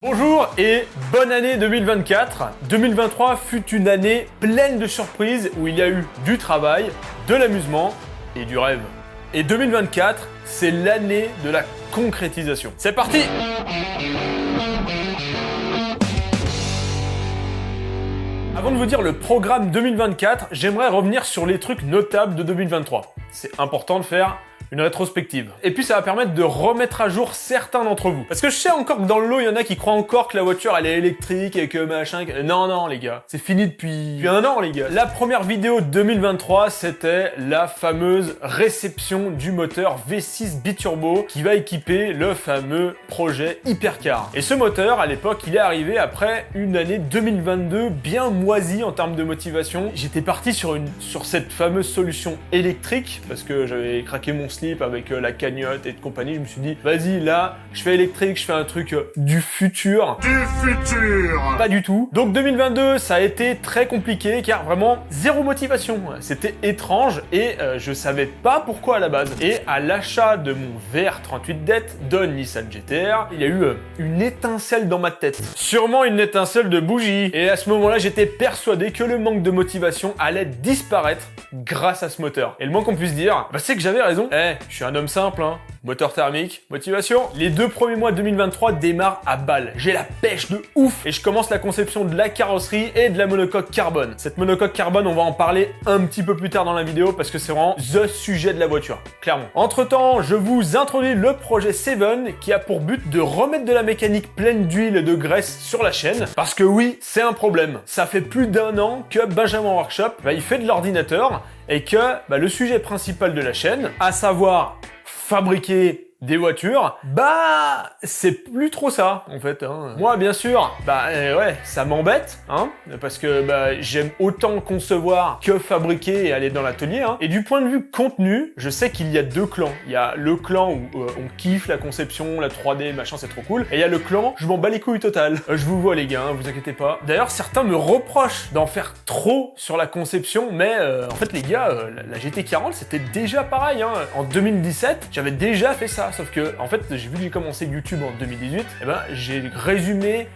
Bonjour et bonne année 2024. 2023 fut une année pleine de surprises où il y a eu du travail, de l'amusement et du rêve. Et 2024, c'est l'année de la concrétisation. C'est parti! Avant de vous dire le programme 2024, j'aimerais revenir sur les trucs notables de 2023. C'est important de faire une rétrospective. Et puis ça va permettre de remettre à jour certains d'entre vous. Parce que je sais encore que dans le lot, il y en a qui croient encore que la voiture elle est électrique et que machin... Non les gars, c'est fini depuis un an les gars. La première vidéo de 2023, c'était la fameuse réception du moteur V6 biturbo qui va équiper le fameux projet Hypercar. Et ce moteur, à l'époque, il est arrivé après une année 2022 bien moisie en termes de motivation. J'étais parti sur cette fameuse solution électrique parce que j'avais craqué mon slip avec la cagnotte et de compagnie, je me suis dit vas-y là, je fais électrique, je fais un truc du futur. Pas du tout. Donc 2022, ça a été très compliqué car vraiment zéro motivation. C'était étrange et je savais pas pourquoi à la base. Et à l'achat de mon VR38Det de Nissan GT-R, il y a eu une étincelle dans ma tête. Sûrement une étincelle de bougie. Et à ce moment-là, j'étais persuadé que le manque de motivation allait disparaître grâce à ce moteur. Et le moins qu'on puisse dire, c'est que j'avais raison. Je suis un homme simple, hein. Moteur thermique, motivation. Les 2 premiers mois de 2023 démarrent à balle. J'ai la pêche de ouf et je commence la conception de la carrosserie et de la monocoque carbone. Cette monocoque carbone, on va en parler un petit peu plus tard dans la vidéo parce que c'est vraiment THE sujet de la voiture, clairement. Entre-temps, je vous introduis le projet Seven qui a pour but de remettre de la mécanique pleine d'huile et de graisse sur la chaîne parce que oui, c'est un problème. Ça fait plus d'1 an que Benjamin Workshop, il fait de l'ordinateur et que le sujet principal de la chaîne, à savoir fabriquer des voitures, c'est plus trop ça, en fait, hein. Moi, bien sûr, ouais, ça m'embête, hein, parce que, j'aime autant concevoir que fabriquer et aller dans l'atelier, hein. Et du point de vue contenu, je sais qu'il y a 2 clans. Il y a le clan où on kiffe la conception, la 3D, machin, c'est trop cool. Et il y a le clan, je m'en bats les couilles total. Je vous vois, les gars, hein, vous inquiétez pas. D'ailleurs, certains me reprochent d'en faire trop sur la conception, mais, en fait, les gars, la GT40, c'était déjà pareil, hein. En 2017, j'avais déjà fait ça. Sauf que, en fait, j'ai vu que j'ai commencé YouTube en 2018, j'ai résumé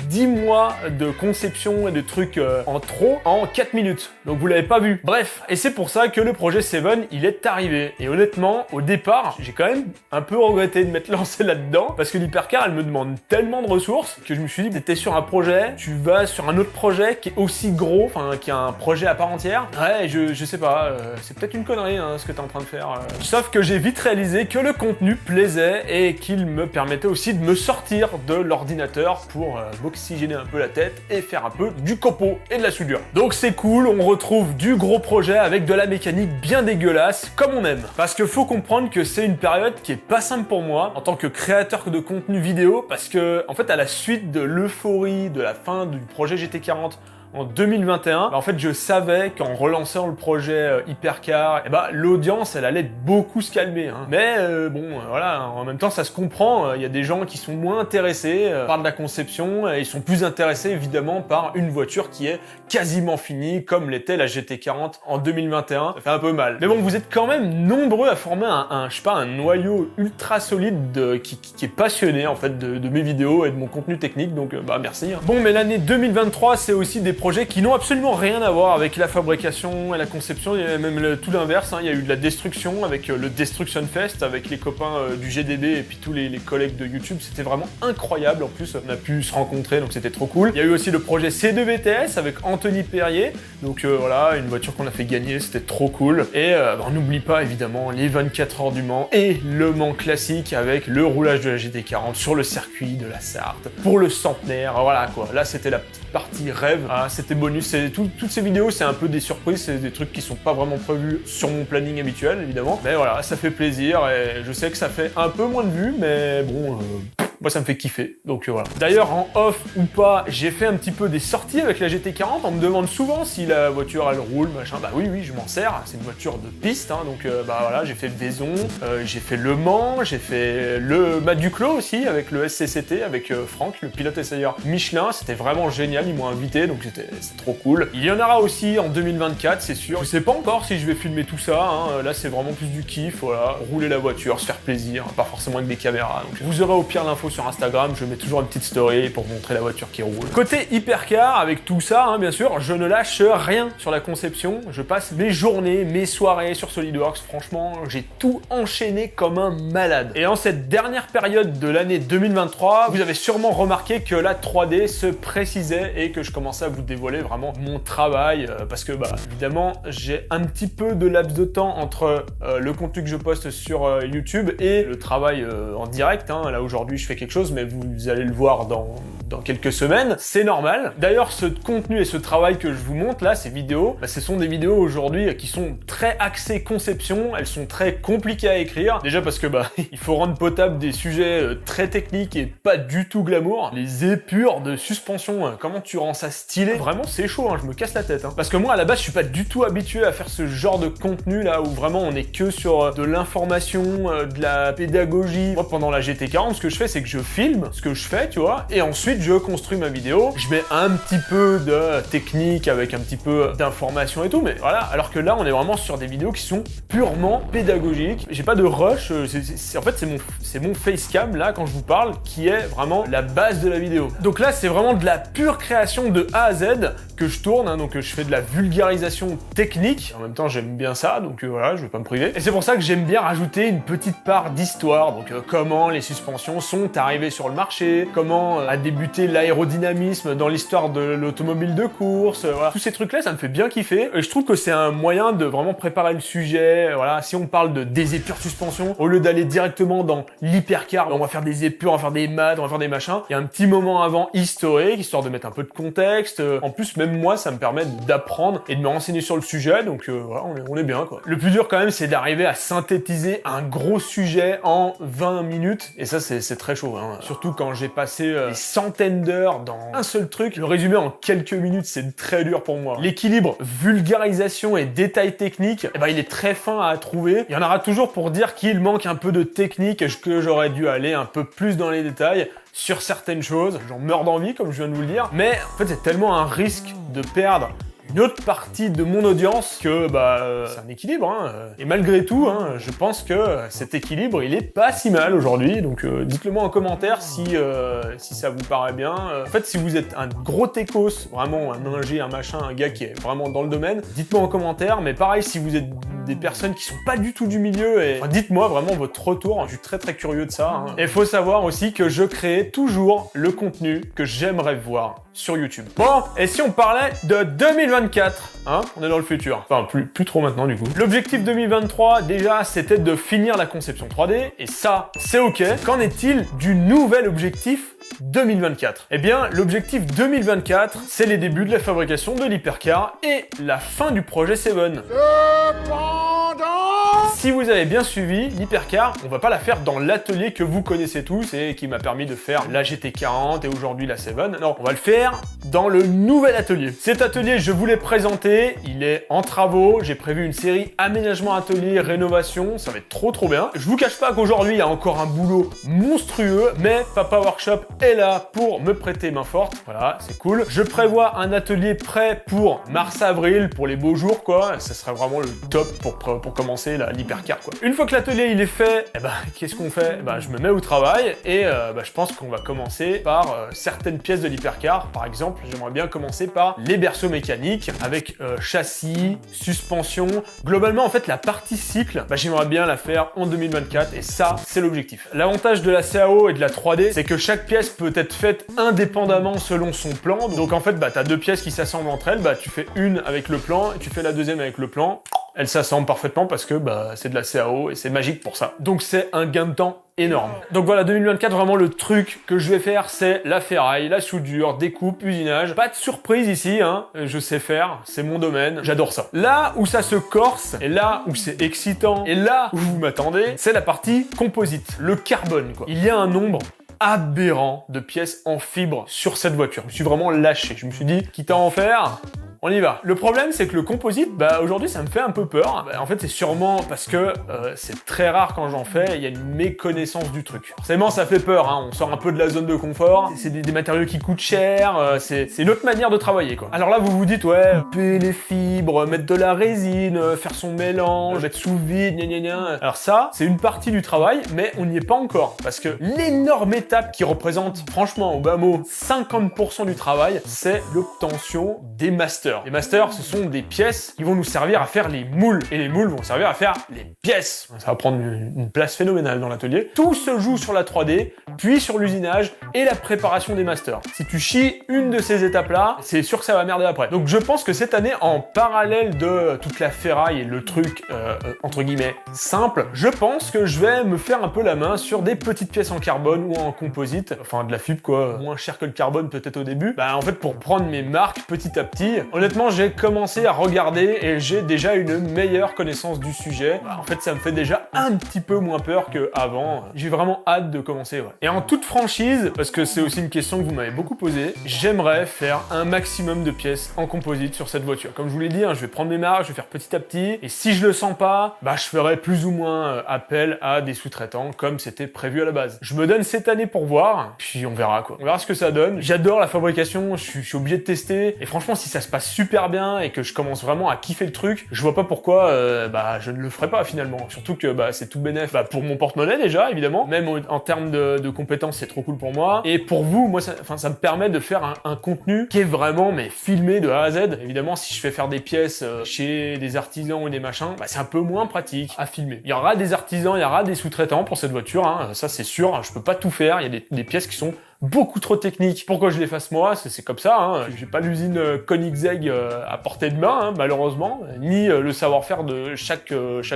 10 mois de conception et de trucs en trop en 4 minutes. Donc vous l'avez pas vu. Bref, et c'est pour ça que le projet Seven, il est arrivé. Et honnêtement, au départ, j'ai quand même un peu regretté de m'être lancé là-dedans parce que l'Hypercar, elle me demande tellement de ressources que je me suis dit, t'es sur un projet, tu vas sur un autre projet qui est aussi gros, qui a un projet à part entière. Ouais, je sais pas, c'est peut-être une connerie ce que t'es en train de faire. Sauf que j'ai vite réalisé que le contenu plaisait et qu'il me permettait aussi de me sortir de l'ordinateur pour m'oxygéner un peu la tête et faire un peu du copeau et de la soudure. Donc c'est cool, on retrouve du gros projet avec de la mécanique bien dégueulasse, comme on aime. Parce que faut comprendre que c'est une période qui est pas simple pour moi, en tant que créateur de contenu vidéo, parce que, en fait, à la suite de l'euphorie de la fin du projet GT40, en 2021, en fait, je savais qu'en relançant le projet Hypercar, l'audience, elle allait beaucoup se calmer, hein. Mais voilà, en même temps, ça se comprend. Il y a des gens qui sont moins intéressés par de la conception et ils sont plus intéressés, évidemment, par une voiture qui est quasiment finie, comme l'était la GT40 en 2021. Ça fait un peu mal. Mais bon, vous êtes quand même nombreux à former un noyau ultra solide qui est passionné, en fait, de mes vidéos et de mon contenu technique. Donc, merci, hein. Bon, mais l'année 2023, c'est aussi des projets qui n'ont absolument rien à voir avec la fabrication et la conception. Il y a même tout l'inverse, hein. Il y a eu de la destruction avec le Destruction Fest, avec les copains du GDB et puis tous les collègues de YouTube. C'était vraiment incroyable. En plus, on a pu se rencontrer, donc c'était trop cool. Il y a eu aussi le projet C2 VTS avec Anthony Perrier. Donc voilà, une voiture qu'on a fait gagner, c'était trop cool. Et on n'oublie pas évidemment les 24 heures du Mans et le Mans classique avec le roulage de la GT40 sur le circuit de la Sarthe pour le centenaire. Voilà quoi, là c'était la petite partie rêve. C'était bonus, toutes ces vidéos, c'est un peu des surprises, c'est des trucs qui sont pas vraiment prévus sur mon planning habituel, évidemment. Mais voilà, ça fait plaisir et je sais que ça fait un peu moins de vues, mais bon... moi ça me fait kiffer, donc voilà. D'ailleurs, en off ou pas, j'ai fait un petit peu des sorties avec la GT40. On me demande souvent si la voiture elle roule, machin. Oui, je m'en sers. C'est une voiture de piste, hein, donc voilà, j'ai fait Vaison, j'ai fait Le Mans, j'ai fait le Duclos aussi avec le SCCT, avec Franck, le pilote essayeur Michelin. C'était vraiment génial, ils m'ont invité, donc c'est trop cool. Il y en aura aussi en 2024, c'est sûr. Je sais pas encore si je vais filmer tout ça, hein. Là c'est vraiment plus du kiff, voilà, rouler la voiture, se faire plaisir, pas forcément avec des caméras. Donc vous aurez au pire l'info infos sur Instagram, je mets toujours une petite story pour montrer la voiture qui roule. Côté hypercar, avec tout ça, hein, bien sûr, je ne lâche rien sur la conception. Je passe mes journées, mes soirées sur SolidWorks. Franchement, j'ai tout enchaîné comme un malade. Et en cette dernière période de l'année 2023, vous avez sûrement remarqué que la 3D se précisait et que je commençais à vous dévoiler vraiment mon travail parce que évidemment j'ai un petit peu de laps de temps entre le contenu que je poste sur YouTube et le travail en direct, hein. Là aujourd'hui je fais quelque chose mais vous allez le voir dans quelques semaines, c'est normal. D'ailleurs ce contenu et ce travail que je vous montre là, ces vidéos, ce sont des vidéos aujourd'hui qui sont très axées conception, elles sont très compliquées à écrire, déjà parce que il faut rendre potable des sujets très techniques et pas du tout glamour. Les épures de suspension, comment tu rends ça stylé? Vraiment c'est chaud, hein, je me casse la tête. Hein. Parce que moi à la base je suis pas du tout habitué à faire ce genre de contenu là où vraiment on est que sur de l'information, de la pédagogie. Moi pendant la GT40 ce que je fais c'est que je filme ce que je fais, tu vois, et ensuite je construis ma vidéo, je mets un petit peu de technique avec un petit peu d'information et tout, mais voilà, alors que là on est vraiment sur des vidéos qui sont purement pédagogiques. J'ai pas de rush, en fait c'est mon facecam là quand je vous parle qui est vraiment la base de la vidéo. Donc là c'est vraiment de la pure création de A à Z que je tourne, hein, donc je fais de la vulgarisation technique. En même temps j'aime bien ça, donc voilà, je vais pas me priver. Et c'est pour ça que j'aime bien rajouter une petite part d'histoire, donc comment les suspensions sont arrivées sur le marché, comment a débuté l'aérodynamisme dans l'histoire de l'automobile de course, voilà. Tous ces trucs là ça me fait bien kiffer, et je trouve que c'est un moyen de vraiment préparer le sujet. Voilà, si on parle des épures de suspension, au lieu d'aller directement dans l'hypercar, on va faire des épures, on va faire des maths, on va faire des machins, il y a un petit moment avant historique, histoire de mettre un peu de contexte. En plus même moi ça me permet d'apprendre et de me renseigner sur le sujet, donc voilà, on est bien quoi. Le plus dur quand même c'est d'arriver à synthétiser un gros sujet en 20 minutes, et ça c'est très chaud, hein. Surtout quand j'ai passé des centaines d'heures dans un seul truc, le résumer en quelques minutes c'est très dur pour moi. L'équilibre vulgarisation et détails techniques, il est très fin à trouver. Il y en aura toujours pour dire qu'il manque un peu de technique, que j'aurais dû aller un peu plus dans les détails sur certaines choses. J'en meurs d'envie comme je viens de vous le dire, mais en fait c'est tellement un risque de perdre une autre partie de mon audience que c'est un équilibre, hein. Et malgré tout, hein, je pense que cet équilibre il est pas si mal aujourd'hui, donc dites-le moi en commentaire si ça vous paraît bien. En fait si vous êtes un gros techos, vraiment un ingé, un machin, un gars qui est vraiment dans le domaine, dites-moi en commentaire, mais pareil si vous êtes des personnes qui sont pas du tout du milieu, dites-moi vraiment votre retour, je suis très très curieux de ça, hein. Et faut savoir aussi que je crée toujours le contenu que j'aimerais voir sur YouTube. Bon, et si on parlait de 2024, hein, on est dans le futur. Enfin, plus trop maintenant du coup. L'objectif 2023, déjà, c'était de finir la conception 3D, et ça, c'est ok. Qu'en est-il du nouvel objectif 2024? Eh bien, l'objectif 2024, c'est les débuts de la fabrication de l'hypercar et la fin du projet Seven. Si vous avez bien suivi, l'hypercar, on va pas la faire dans l'atelier que vous connaissez tous et qui m'a permis de faire la GT40 et aujourd'hui la Seven. Non, on va le faire dans le nouvel atelier. Cet atelier, je vous l'ai présenté, il est en travaux, j'ai prévu une série aménagement atelier, rénovation, ça va être trop bien. Je vous cache pas qu'aujourd'hui, il y a encore un boulot monstrueux, mais Papa Workshop est là pour me prêter main forte. Voilà, c'est cool. Je prévois un atelier prêt pour mars-avril, pour les beaux jours, quoi. Ça serait vraiment le top pour commencer l'hypercar, quoi. Une fois que l'atelier il est fait, qu'est-ce qu'on fait? Je me mets au travail et je pense qu'on va commencer par certaines pièces de l'hypercar. Par exemple, j'aimerais bien commencer par les berceaux mécaniques avec châssis, suspension. Globalement, en fait, la partie cycle, j'aimerais bien la faire en 2024 et ça, c'est l'objectif. L'avantage de la CAO et de la 3D, c'est que chaque pièce peut être faite indépendamment selon son plan. Donc en fait, t'as deux pièces qui s'assemblent entre elles, tu fais une avec le plan et tu fais la deuxième avec le plan. Elles s'assemblent parfaitement parce que c'est de la CAO et c'est magique pour ça. Donc c'est un gain de temps énorme. Donc voilà, 2024, vraiment le truc que je vais faire, c'est la ferraille, la soudure, découpe, usinage. Pas de surprise ici, hein. Je sais faire, c'est mon domaine, j'adore ça. Là où ça se corse, et là où c'est excitant, et là où vous m'attendez, c'est la partie composite, le carbone, quoi. Il y a un nombre aberrant de pièces en fibre sur cette voiture. Je me suis vraiment lâché. Je me suis dit, quitte à en faire, On y va. Le problème, c'est que le composite, aujourd'hui, ça me fait un peu peur. En fait, c'est sûrement parce que c'est très rare quand j'en fais, il y a une méconnaissance du truc. Forcément, ça fait peur, hein. On sort un peu de la zone de confort. C'est des matériaux qui coûtent cher. C'est une autre manière de travailler, quoi. Alors là, vous vous dites, ouais, couper les fibres, mettre de la résine, faire son mélange, mettre sous vide, gna gna gna. Alors ça, c'est une partie du travail, mais on n'y est pas encore. Parce que l'énorme étape qui représente, franchement, au bas mot, 50% du travail, c'est l'obtention des masters. Les masters, ce sont des pièces qui vont nous servir à faire les moules. Et les moules vont servir à faire les pièces. Ça va prendre une place phénoménale dans l'atelier. Tout se joue sur la 3D, puis sur l'usinage et la préparation des masters. Si tu chies une de ces étapes-là, c'est sûr que ça va merder après. Donc je pense que cette année, en parallèle de toute la ferraille et le truc, entre guillemets, simple, je pense que je vais me faire un peu la main sur des petites pièces en carbone ou en composite, enfin de la fibre quoi, moins cher que le carbone peut-être au début. En fait pour prendre mes marques petit à petit, honnêtement j'ai commencé à regarder et j'ai déjà une meilleure connaissance du sujet. En fait ça me fait déjà un petit peu moins peur qu'avant. J'ai vraiment hâte de commencer, ouais. Et en toute franchise, parce que c'est aussi une question que vous m'avez beaucoup posée, j'aimerais faire un maximum de pièces en composite sur cette voiture. Comme je vous l'ai dit, je vais prendre mes marques, je vais faire petit à petit, et si je le sens pas, je ferai plus ou moins appel à des sous-traitants comme c'était prévu à la base. Je me donne cette année pour voir, puis on verra quoi. On verra ce que ça donne. J'adore la fabrication, je suis obligé de tester, et franchement si ça se passe super bien et que je commence vraiment à kiffer le truc, je vois pas pourquoi je ne le ferai pas finalement. Surtout que c'est tout bénef pour mon porte-monnaie déjà évidemment, même en termes de compétences c'est trop cool pour moi, et pour vous, moi ça me permet de faire un contenu qui est vraiment filmé de A à Z. Évidemment si je fais faire des pièces chez des artisans ou des machins, c'est un peu moins pratique à filmer. Il y aura des artisans, il y aura des sous-traitants pour cette voiture, hein, ça c'est sûr, je peux pas tout faire, il y a des pièces qui sont beaucoup trop techniques pour que je les fasse moi, c'est comme ça, hein. J'ai pas l'usine Koenigsegg à portée de main, hein, malheureusement, ni le savoir-faire de chaque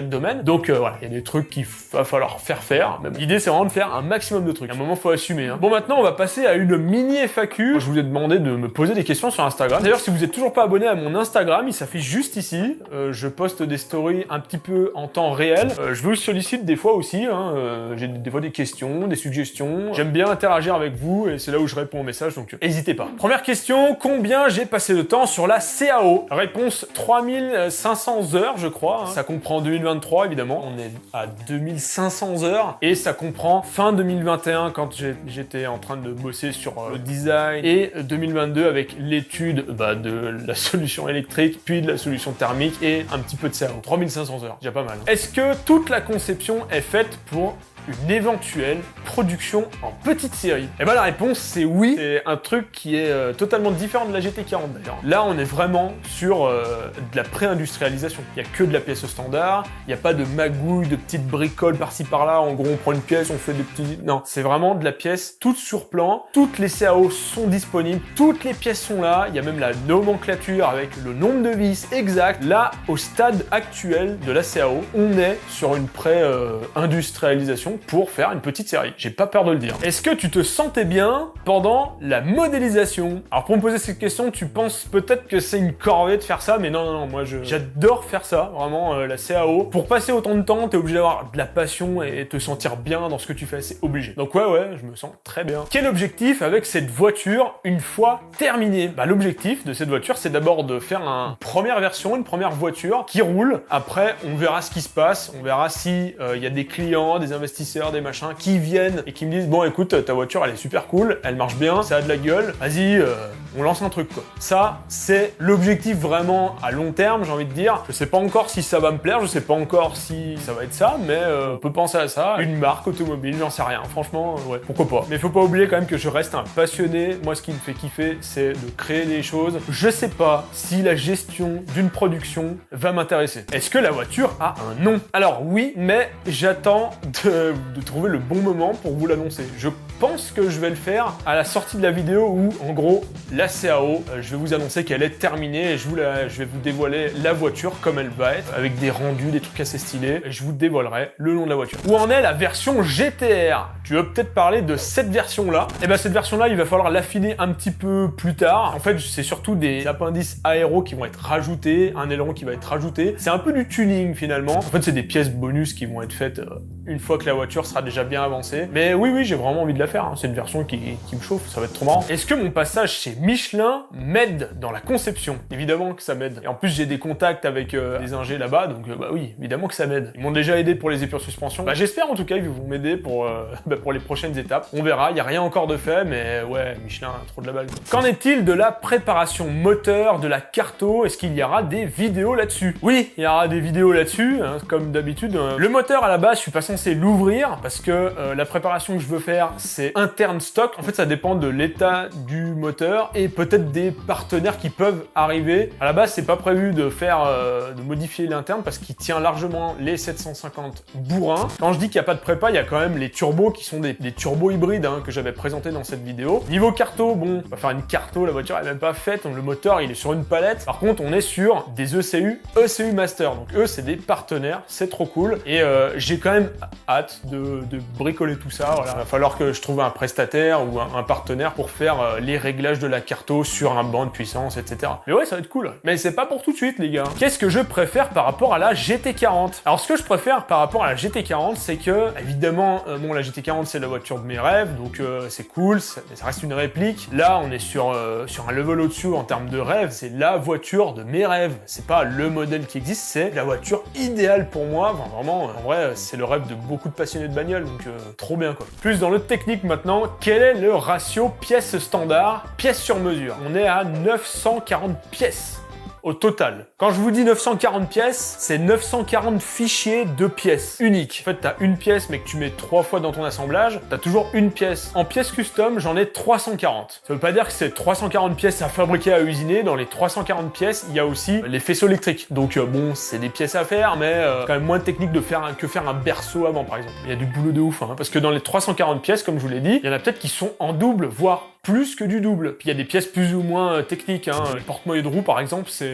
domaine. Donc voilà, il y a des trucs qu'il va falloir faire. L'idée c'est vraiment de faire un maximum de trucs. À un moment faut assumer, hein. Bon, maintenant on va passer à une mini FAQ. Je vous ai demandé de me poser des questions sur Instagram. D'ailleurs si vous êtes toujours pas abonné à mon Instagram, il s'affiche juste ici. Je poste des stories un petit peu en temps réel. Je vous sollicite des fois aussi, hein. J'ai des fois des questions, des suggestions. J'aime bien interagir avec vous. Et c'est là où je réponds aux messages, donc n'hésitez pas. Première question, combien j'ai passé de temps sur la CAO? Réponse 3500 heures, je crois, hein. Ça comprend 2023, évidemment. On est à 2500 heures. Et ça comprend fin 2021, quand j'étais en train de bosser sur le design, et 2022 avec l'étude de la solution électrique, puis de la solution thermique, et un petit peu de CAO. 3500 heures, déjà pas mal. Est-ce que toute la conception est faite pour une éventuelle production en petite série? Et la réponse c'est oui. C'est un truc qui est totalement différent de la GT40 d'ailleurs. Là on est vraiment sur de la pré-industrialisation. Il n'y a que de la pièce standard, il n'y a pas de magouille, de petites bricoles par-ci par-là, en gros on prend une pièce, on fait des petits... Non, c'est vraiment de la pièce toute sur plan, toutes les CAO sont disponibles, toutes les pièces sont là, il y a même la nomenclature avec le nombre de vis exact. Là, au stade actuel de la CAO, on est sur une pré-industrialisation pour faire une petite série. J'ai pas peur de le dire. Est-ce que tu te sentais bien pendant la modélisation? Alors pour me poser cette question, tu penses peut-être que c'est une corvée de faire ça, mais non, moi j'adore faire ça, vraiment la CAO. Pour passer autant de temps, t'es obligé d'avoir de la passion et te sentir bien dans ce que tu fais, c'est obligé. Donc ouais, je me sens très bien. Quel objectif avec cette voiture une fois terminée? L'objectif de cette voiture, c'est d'abord de faire une première version, une première voiture qui roule. Après, on verra ce qui se passe, on verra si y a des clients, des investisseurs, des machins qui viennent et qui me disent bon écoute, ta voiture elle est super cool, elle marche bien, ça a de la gueule, vas-y, on lance un truc quoi. Ça, c'est l'objectif vraiment à long terme, j'ai envie de dire. Je sais pas encore si ça va me plaire, je sais pas encore si ça va être ça, mais on peut penser à ça. Une marque automobile, j'en sais rien, franchement, ouais, pourquoi pas. Mais faut pas oublier quand même que je reste un passionné. Moi, ce qui me fait kiffer, c'est de créer des choses. Je sais pas si la gestion d'une production va m'intéresser. Est-ce que la voiture a un nom? Alors oui, mais j'attends de trouver le bon moment pour vous l'annoncer. Je pense que je vais le faire à la sortie de la vidéo où, en gros, la CAO, je vais vous annoncer qu'elle est terminée et je vais vous dévoiler la voiture comme elle va être, avec des rendus, des trucs assez stylés. Et je vous dévoilerai le nom de la voiture. Où en est la version GTR? Tu veux peut-être parler de cette version-là? Et ben cette version-là, il va falloir l'affiner un petit peu plus tard. En fait, c'est surtout des appendices aéros qui vont être rajoutés, un aileron qui va être rajouté. C'est un peu du tuning finalement. En fait, c'est des pièces bonus qui vont être faites une fois que la voiture sera déjà bien avancée. Mais oui, j'ai vraiment envie de la faire. faire, hein. C'est une version qui me chauffe, ça va être trop marrant. Est-ce que mon passage chez Michelin m'aide dans la conception? Évidemment que ça m'aide. Et en plus, j'ai des contacts avec des ingés là-bas, donc bah oui, évidemment que ça m'aide. Ils m'ont déjà aidé pour les épures suspension. Bah j'espère en tout cas qu'ils vont m'aider pour les prochaines étapes. On verra, il n'y a rien encore de fait, mais ouais, Michelin, trop de la balle. Qu'en est-il de la préparation moteur, de la carto? Est-ce qu'il y aura des vidéos là-dessus? Oui, il y aura des vidéos là-dessus, hein, comme d'habitude. Le moteur, à la base, je suis pas censé l'ouvrir, parce que la préparation que je veux faire, c'est interne stock. En fait, ça dépend de l'état du moteur, et peut-être des partenaires qui peuvent arriver. À la base, c'est pas prévu de faire, de modifier l'interne, parce qu'il tient largement les 750 bourrins. Quand je dis qu'il n'y a pas de prépa, il y a quand même les turbos qui sont des turbos hybrides, hein, que j'avais présenté dans cette vidéo. Niveau carto, bon, on va faire une carto, la voiture est même pas faite, le moteur il est sur une palette. Par contre, on est sur des ECU Master. Donc eux, c'est des partenaires, c'est trop cool. Et j'ai quand même hâte de bricoler tout ça. Voilà. Il va falloir que je trouve un prestataire ou un partenaire pour faire les réglages de la carto sur un banc de puissance, etc. Mais ouais, ça va être cool. Mais c'est pas pour tout de suite, les gars. Qu'est-ce que je préfère par rapport à la GT40? Alors, ce que je préfère par rapport à la GT40, c'est que, évidemment, bon, la GT40, c'est la voiture de mes rêves, donc c'est cool, ça reste une réplique. Là, on est sur un level au-dessus en termes de rêve, c'est la voiture de mes rêves. C'est pas le modèle qui existe, c'est la voiture idéale pour moi. Enfin, vraiment, en vrai, c'est le rêve de beaucoup de passionnés de bagnole, donc trop bien, quoi. Plus dans le technique maintenant, quel est le ratio pièces standard, pièces sur mesure? On est à 940 pièces. Au total. Quand je vous dis 940 pièces, c'est 940 fichiers de pièces uniques. En fait, t'as une pièce, mais que tu mets 3 fois dans ton assemblage, t'as toujours une pièce. En pièces custom, j'en ai 340. Ça veut pas dire que c'est 340 pièces à fabriquer, à usiner. Dans les 340 pièces, il y a aussi les faisceaux électriques. Donc bon, c'est des pièces à faire, mais quand même moins technique de faire que faire un berceau avant, par exemple. Il y a du boulot de ouf, hein, parce que dans les 340 pièces, comme je vous l'ai dit, il y en a peut-être qui sont en double, voire plus que du double. Puis il y a des pièces plus ou moins techniques, hein. Le porte-moyeu de roue, par exemple, c'est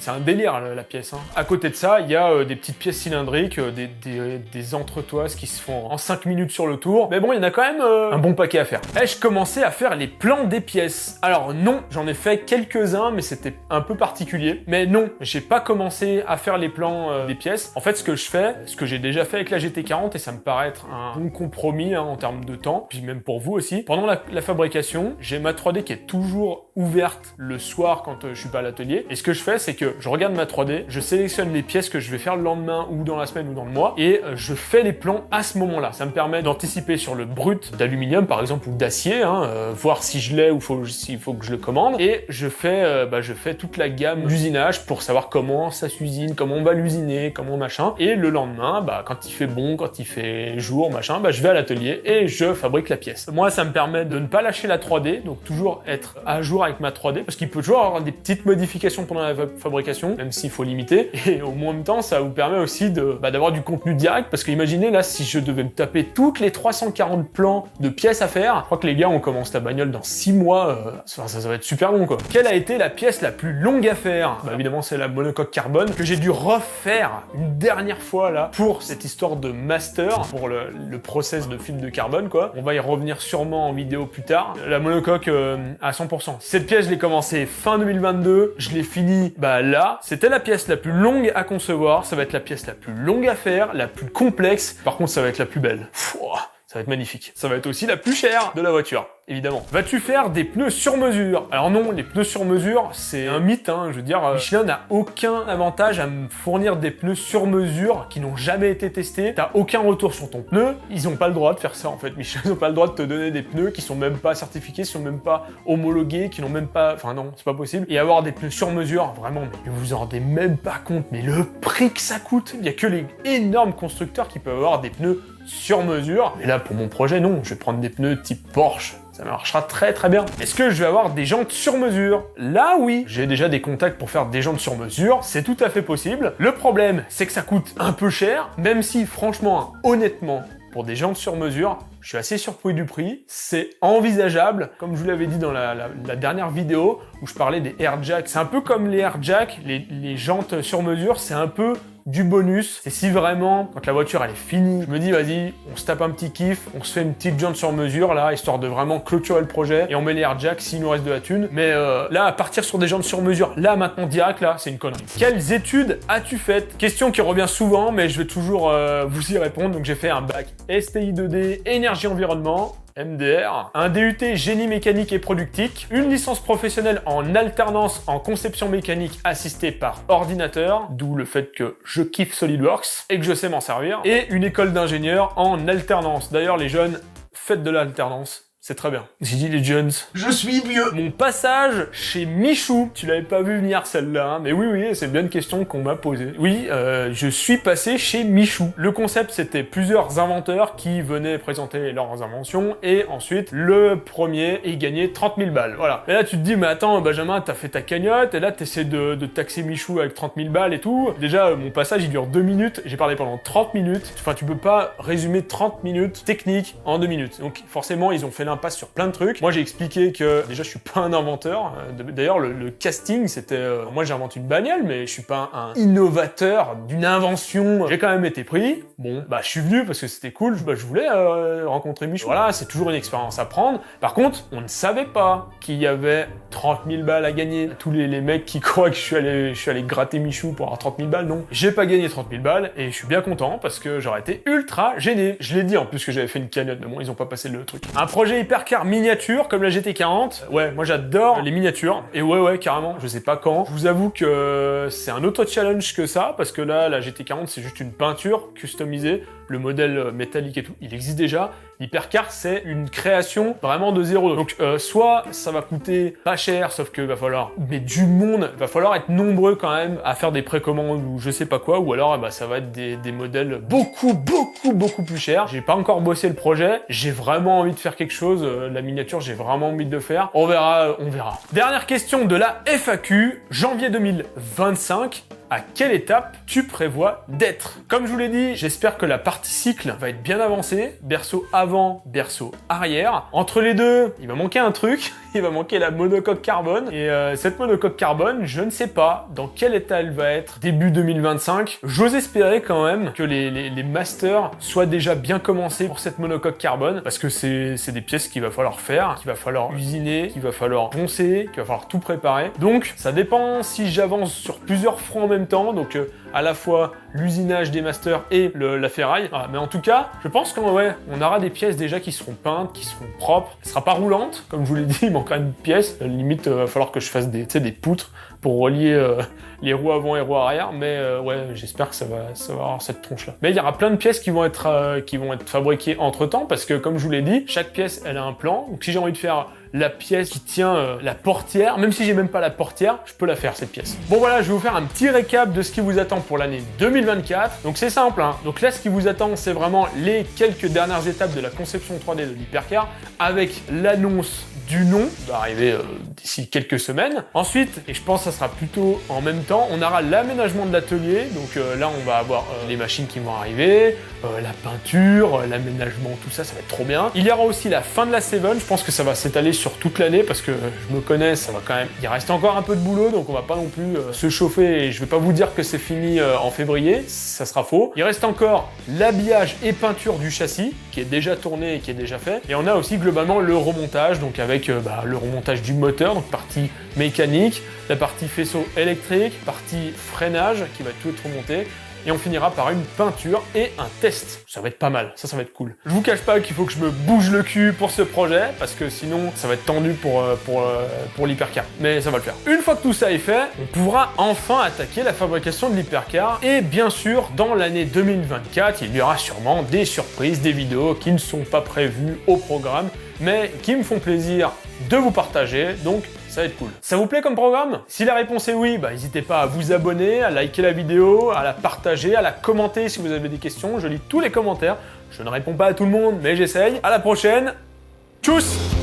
un délire, la pièce, hein. À côté de ça, il y a des petites pièces cylindriques, des entretoises qui se font en 5 minutes sur le tour. Mais bon, il y en a quand même un bon paquet à faire. Ai-je commencé à faire les plans des pièces? Alors non, j'en ai fait quelques-uns, mais c'était un peu particulier. Mais non, j'ai pas commencé à faire les plans des pièces. En fait, ce que je fais, ce que j'ai déjà fait avec la GT40, et ça me paraît être un bon compromis, hein, en termes de temps, puis même pour vous aussi, pendant la fabrication, j'ai ma 3D qui est toujours ouverte le soir quand je suis pas à l'atelier. Et ce que je fais, c'est que je regarde ma 3D, je sélectionne les pièces que je vais faire le lendemain ou dans la semaine ou dans le mois, et je fais les plans à ce moment-là. Ça me permet d'anticiper sur le brut d'aluminium, par exemple, ou d'acier, hein, voir si je l'ai ou s'il faut que je le commande. Et je fais toute la gamme d'usinage pour savoir comment ça s'usine, comment on va l'usiner, comment machin. Et le lendemain, quand il fait bon, quand il fait jour, machin, je vais à l'atelier et je fabrique la pièce. Moi, ça me permet de ne pas lâcher la 3D, donc toujours être à jour avec ma 3D, parce qu'il peut toujours avoir des petites modifications pendant la fabrication, même s'il faut limiter, et au même temps, ça vous permet aussi d'avoir du contenu direct, parce que imaginez là, si je devais me taper toutes les 340 plans de pièces à faire, je crois que les gars, on commence la bagnole dans 6 mois, ça va être super long, quoi. Quelle a été la pièce la plus longue à faire? Évidemment, c'est la monocoque carbone, que j'ai dû refaire une dernière fois, là, pour cette histoire de master, pour le process de film de carbone, quoi. On va y revenir sûrement en vidéo plus tard. La monocoque à 100%. Cette pièce, je l'ai commencée fin 2022, je l'ai finie là. C'était la pièce la plus longue à concevoir, ça va être la pièce la plus longue à faire, la plus complexe. Par contre, ça va être la plus belle. Ça va être magnifique. Ça va être aussi la plus chère de la voiture, évidemment. Vas-tu faire des pneus sur mesure? Alors non, les pneus sur mesure, c'est un mythe, hein. Je veux dire, Michelin n'a aucun avantage à me fournir des pneus sur mesure qui n'ont jamais été testés. T'as aucun retour sur ton pneu. Ils n'ont pas le droit de faire ça, en fait. Michelin n'a pas le droit de te donner des pneus qui sont même pas certifiés, qui sont même pas homologués, qui n'ont même pas... Enfin non, c'est pas possible. Et avoir des pneus sur mesure, vraiment, mais vous en rendez même pas compte. Mais le prix que ça coûte, il y a que les énormes constructeurs qui peuvent avoir des pneus sur mesure. Mais là, pour mon projet, non. Je vais prendre des pneus type Porsche. Ça marchera très très bien. Est-ce que je vais avoir des jantes sur mesure? Là, oui. J'ai déjà des contacts pour faire des jantes sur mesure. C'est tout à fait possible. Le problème, c'est que ça coûte un peu cher, même si, franchement, honnêtement, pour des jantes sur mesure, je suis assez surpris du prix. C'est envisageable, comme je vous l'avais dit dans la dernière vidéo, où je parlais des airjacks. C'est un peu comme les airjacks, les jantes sur mesure, c'est un peu du bonus. C'est si vraiment, quand la voiture elle est finie, je me dis vas-y, on se tape un petit kiff, on se fait une petite jante sur mesure là, histoire de vraiment clôturer le projet, et on met les airjacks s'il nous reste de la thune. Mais là, à partir sur des jantes sur mesure, là maintenant direct, là, c'est une connerie. Quelles études as-tu faites? Question qui revient souvent, mais je vais toujours vous y répondre. Donc j'ai fait un bac STI 2D, énergie environnement. MDR, un DUT génie mécanique et productique, une licence professionnelle en alternance en conception mécanique assistée par ordinateur, d'où le fait que je kiffe SolidWorks et que je sais m'en servir, et une école d'ingénieur en alternance. D'ailleurs, les jeunes, faites de l'alternance. C'est très bien. J'ai dit les jeunes. Je suis vieux. Mon passage chez Michou. Tu l'avais pas vu venir celle-là, hein, mais oui, c'est bien une question qu'on m'a posée. Oui, je suis passé chez Michou. Le concept, c'était plusieurs inventeurs qui venaient présenter leurs inventions et ensuite, le premier y gagnait 30 000 balles. Voilà. Et là, tu te dis, mais attends, Benjamin, t'as fait ta cagnotte et là, t'essaies de taxer Michou avec 30 000 balles et tout. Déjà, mon passage, il dure 2 minutes. J'ai parlé pendant 30 minutes. Enfin, tu peux pas résumer 30 minutes techniques en 2 minutes. Donc, forcément, ils ont fait passe sur plein de trucs. Moi, j'ai expliqué que déjà, je suis pas un inventeur. D'ailleurs, le casting, c'était... moi, j'invente une bagnole, mais je suis pas un innovateur d'une invention. J'ai quand même été pris. Bon, bah, je suis venu parce que c'était cool. Je voulais rencontrer Michou. Voilà, c'est toujours une expérience à prendre. Par contre, on ne savait pas qu'il y avait 30 000 balles à gagner. Tous les mecs qui croient que je suis allé gratter Michou pour avoir 30 000 balles, non. J'ai pas gagné 30 000 balles et je suis bien content parce que j'aurais été ultra gêné. Je l'ai dit en plus que j'avais fait une cagnotte, mais bon, ils ont pas passé le truc. Un projet hypercar miniature comme la GT40. Ouais, moi j'adore les miniatures. Et ouais, carrément, je sais pas quand. Je vous avoue que c'est un autre challenge que ça, parce que là, la GT40, c'est juste une peinture customisée. Le modèle métallique et tout, il existe déjà. L'hypercar, c'est une création vraiment de zéro. Donc, soit ça va coûter pas cher, sauf que va falloir, mais du monde, va falloir être nombreux quand même à faire des précommandes ou je sais pas quoi, ou alors ça va être des modèles beaucoup plus chers. J'ai pas encore bossé le projet, j'ai vraiment envie de faire quelque chose. La miniature, j'ai vraiment envie de le faire. On verra. Dernière question de la FAQ, janvier 2025. À quelle étape tu prévois d'être? Comme je vous l'ai dit, j'espère que la partie cycle va être bien avancée. Berceau avant, berceau arrière. Entre les deux, il va manquer un truc. Il va manquer la monocoque carbone. Et cette monocoque carbone, je ne sais pas dans quel état elle va être début 2025. J'ose espérer quand même que les masters soient déjà bien commencés pour cette monocoque carbone. Parce que c'est des pièces qu'il va falloir faire, qu'il va falloir usiner, qu'il va falloir poncer, qu'il va falloir tout préparer. Donc, ça dépend si j'avance sur plusieurs fronts en même temps, donc à la fois l'usinage des masters et la ferraille. Ah, mais en tout cas, je pense qu'on aura des pièces déjà qui seront peintes, qui seront propres. Elle sera pas roulante, comme je vous l'ai dit, il manquera une pièce. Limite, va falloir que je fasse des poutres pour relier les roues avant et roues arrière, mais j'espère que ça va avoir cette tronche-là. Mais il y aura plein de pièces qui vont être fabriquées entre-temps, parce que comme je vous l'ai dit, chaque pièce, elle a un plan. Donc si j'ai envie de faire la pièce qui tient la portière, même si j'ai même pas la portière, je peux la faire cette pièce. Bon voilà, je vais vous faire un petit récap de ce qui vous attend pour l'année 2024. Donc c'est simple, hein. Donc là, ce qui vous attend, c'est vraiment les quelques dernières étapes de la conception 3D de l'hypercar, avec l'annonce du nom, qui va arriver d'ici quelques semaines. Ensuite, et je pense que ça sera plutôt en même temps, on aura l'aménagement de l'atelier. Donc là, on va avoir les machines qui vont arriver, la peinture, l'aménagement, tout ça, ça va être trop bien. Il y aura aussi la fin de la Seven. Je pense que ça va s'étaler sur toute l'année parce que je me connais, ça va quand même. Il reste encore un peu de boulot, donc on va pas non plus se chauffer. Et je vais pas vous dire que c'est fini en février, ça sera faux. Il reste encore l'habillage et peinture du châssis qui est déjà tourné et qui est déjà fait. Et on a aussi globalement le remontage, donc avec le remontage du moteur, donc partie mécanique, la partie faisceau électrique, partie freinage qui va tout être remonté. Et on finira par une peinture et un test. Ça va être pas mal, ça va être cool. Je vous cache pas qu'il faut que je me bouge le cul pour ce projet, parce que sinon ça va être tendu pour l'hypercar. Mais ça va le faire. Une fois que tout ça est fait, on pourra enfin attaquer la fabrication de l'hypercar. Et bien sûr, dans l'année 2024, il y aura sûrement des surprises, des vidéos qui ne sont pas prévues au programme, mais qui me font plaisir de vous partager. Donc, ça va être cool. Ça vous plaît comme programme? Si la réponse est oui, n'hésitez pas à vous abonner, à liker la vidéo, à la partager, à la commenter si vous avez des questions. Je lis tous les commentaires. Je ne réponds pas à tout le monde, mais j'essaye. À la prochaine. Tchuss!